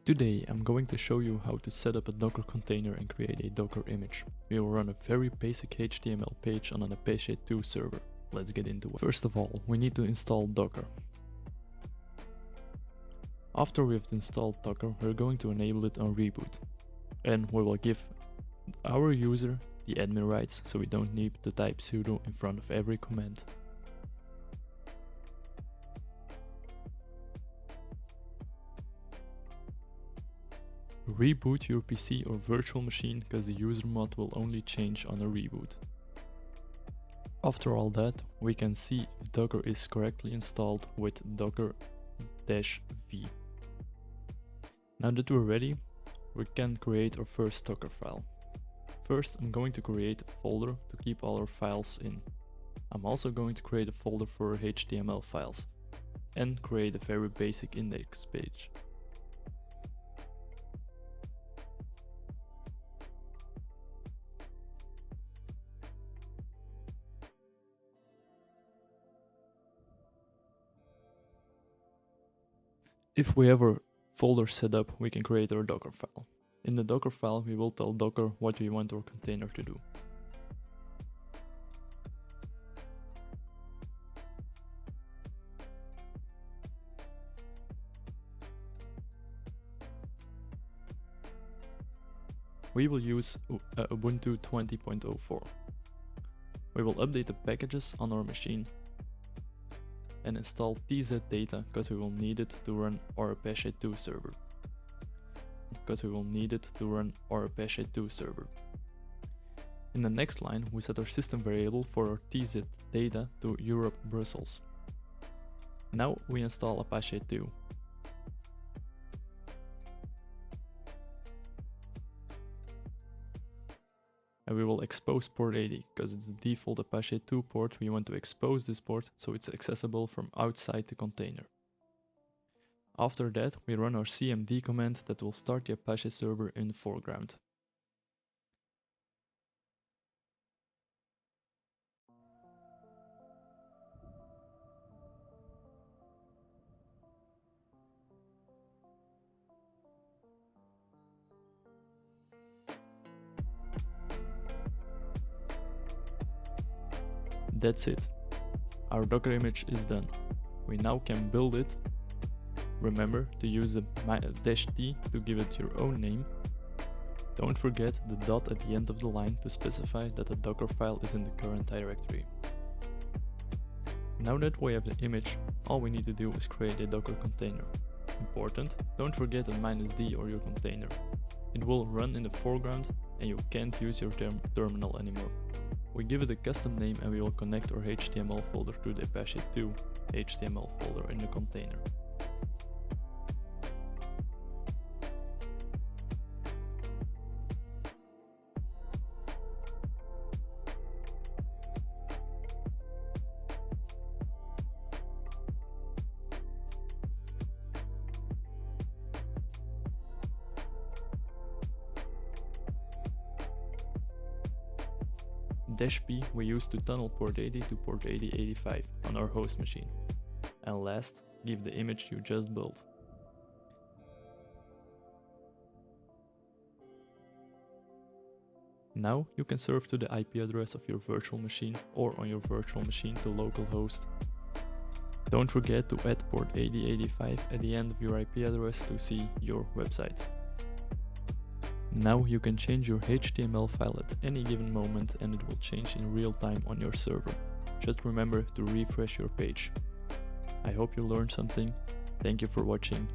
Today I'm going to show you how to set up a Docker container and create a Docker image. We will run a very basic HTML page on an apache2 server. Let's get into it. First of all, we need to install Docker. After we've installed Docker, we're going to enable it on reboot. And we will give our user the admin rights, so we don't need to type sudo in front of every command. Reboot your PC or virtual machine because the user mod will only change on a reboot. After all that, we can see if Docker is correctly installed with docker-v. Now that we're ready, we can create our first Docker file. First, I'm going to create a folder to keep all our files in. I'm also going to create a folder for our HTML files and create a very basic index page. If we have our folder set up, we can create our Docker file. In the Docker file, we will tell Docker what we want our container to do. We will use Ubuntu 20.04. We will update the packages on our machine and install TZ data because we will need it to run our apache2 server. In the next line, we set our system variable for our TZ data to Europe Brussels. Now we install apache2. And we will expose port 80, because it's the default apache2 port. We want to expose this port so it's accessible from outside the container. After that, we run our cmd command that will start the Apache server in the foreground. That's it. Our Docker image is done. We now can build it. Remember to use the -t to give it your own name. Don't forget the dot at the end of the line to specify that the Docker file is in the current directory. Now that we have the image, all we need to do is create a Docker container. Important, don't forget a -d or your container. It will run in the foreground and you can't use your terminal anymore. We give it a custom name and we will connect our HTML folder to the apache2 HTML folder in the container. -p we use to tunnel port 80 to port 8085 on our host machine. And last, give the image you just built. Now you can serve to the IP address of your virtual machine or on your virtual machine to localhost. Don't forget to add port 8085 at the end of your IP address to see your website. Now you can change your HTML file at any given moment and it will change in real time on your server. Just remember to refresh your page. I hope you learned something. Thank you for watching.